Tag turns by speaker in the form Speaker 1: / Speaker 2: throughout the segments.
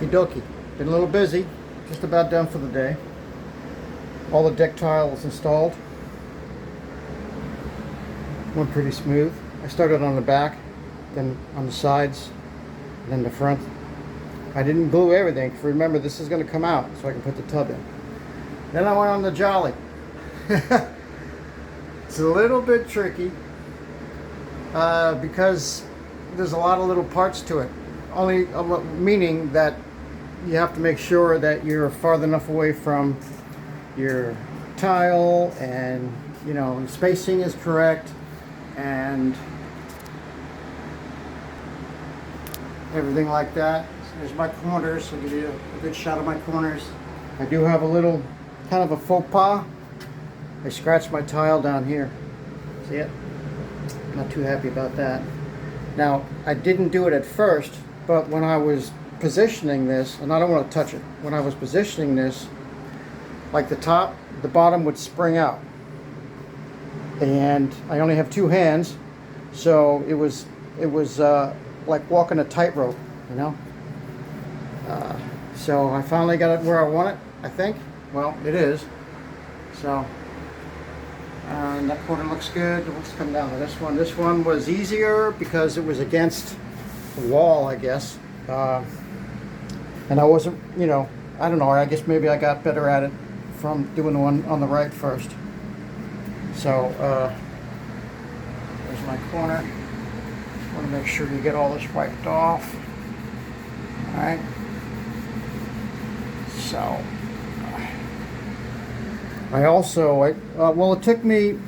Speaker 1: Okie dokie. Been a little busy. Just about done for the day. All the deck tiles installed. Went pretty smooth. I started on the back, then on the sides, then the front. I didn't glue everything. Remember, this is going to come out so I can put the tub in. Then I went on the Jolly. It's a little bit tricky because there's a lot of little parts to it. Only meaning that you have to make sure that you're far enough away from your tile, and you know, spacing is correct, and everything like that. So there's my corners. I'll give you a good shot of my corners. I do have a little kind of a faux pas. I scratched my tile down here. See it? Not too happy about that. Now, I didn't do it at first, but when I was positioning this, and I don't want to touch it, when I was positioning this, like the bottom would spring out. And I only have two hands, so it was like walking a tightrope, you know? So I finally got it where I want it, I think. Well, it is. So, and that corner looks good. Let's come down to this one. This one was easier because it was against the wall, I guess. And I wasn't, you know, I don't know, I guess maybe I got better at it from doing the one on the right first. So, there's my corner. Just want to make sure you get all this wiped off. Alright. So, I also, well, it took me,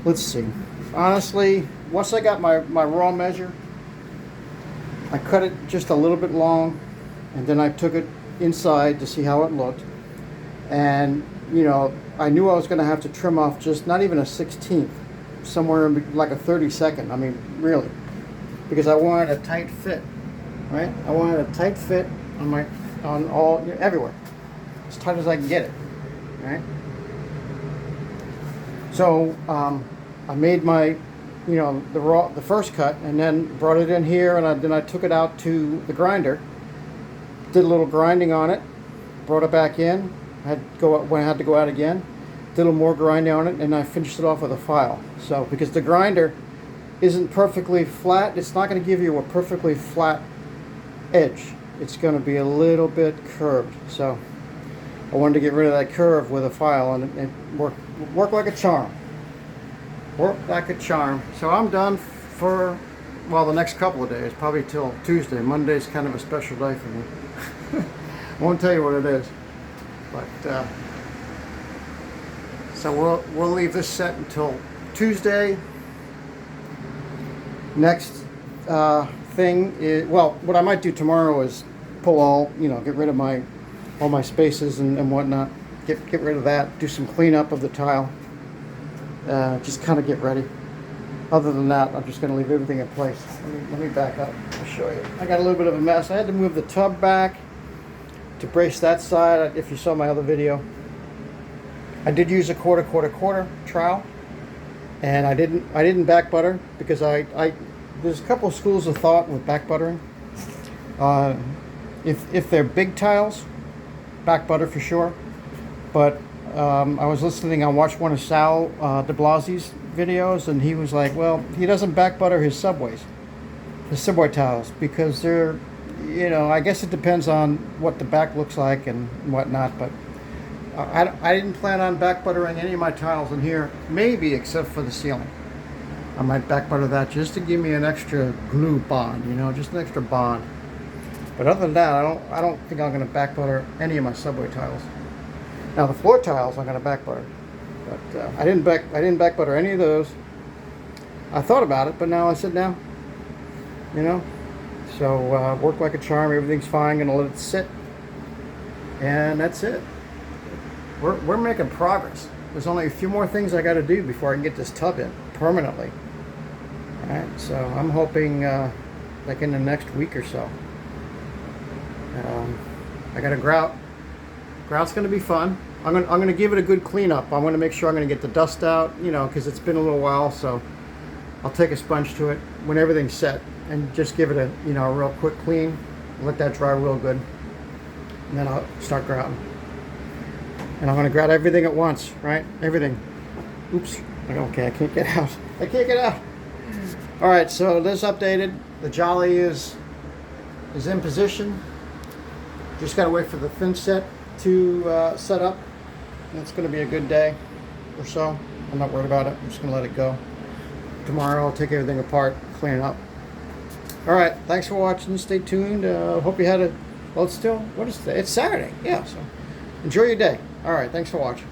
Speaker 1: let's see, honestly, once I got my raw measure, I cut it just a little bit long, and then I took it inside to see how it looked. And, you know, I knew I was going to have to trim off just not even a 16th, somewhere in like a 32nd. I mean, really, because I wanted a tight fit, right? I wanted a tight fit on all, everywhere, as tight as I can get it, right? So I made my, you know, the first cut, and then brought it in here, and then I took it out to the grinder, did a little grinding on it, brought it back in. I had to go out again, did a little more grinding on it, and I finished it off with a file. So because the grinder isn't perfectly flat, it's not going to give you a perfectly flat edge. It's going to be a little bit curved. So I wanted to get rid of that curve with a file, and it worked like a charm. Worked like a charm. So I'm done for, well, the next couple of days, probably till Tuesday. Monday's kind of a special day for me. I won't tell you what it is, but so we'll leave this set until Tuesday. Next thing is, well, what I might do tomorrow is pull all, you know, get rid of all my spaces and whatnot. Get rid of that. Do some cleanup of the tile. Just kind of get ready. Other than that, I'm just going to leave everything in place. Let me back up. I'll show you. I got a little bit of a mess. I had to move the tub back to brace that side. If you saw my other video, I did use a quarter trowel, and I didn't back butter because there's a couple of schools of thought with back buttering. If they're big tiles, back butter for sure. But I was listening. I watched one of Sal de Blasi's videos, and he was like, well, he doesn't back butter his subway tiles because they're, you know, I guess it depends on what the back looks like and whatnot. But I didn't plan on back buttering any of my tiles in here, maybe except for the ceiling. I might back butter that just to give me an extra glue bond, you know, just an extra bond. But other than that, I don't think I'm going to back butter any of my subway tiles. Now the floor tiles I'm going to back butter, but I didn't back butter any of those. I thought about it, but now I said no. You know, so work like a charm. Everything's fine. Gonna let it sit, and that's it. We're making progress. There's only a few more things I got to do before I can get this tub in permanently. All right, so I'm hoping like in the next week or so. I got a grout. Grout's going to be fun. I'm going to give it a good cleanup. I'm going to make sure I'm going to get the dust out, you know, because it's been a little while. So I'll take a sponge to it when everything's set and just give it a, you know, a real quick clean. Let that dry real good. And then I'll start grouting. And I'm going to grout everything at once, right? Everything. Oops. Okay, I can't get out. I can't get out. All right, so this updated. The Jolly is in position. Just got to wait for the thin set to set up. And it's going to be a good day or so. I'm not worried about it. I'm just going to let it go. Tomorrow I'll take everything apart, clean it up. All right, thanks for watching. Stay tuned. Hope you had a, well, it's still, what is today? It's Saturday. Yeah, so enjoy your day. All right, thanks for watching.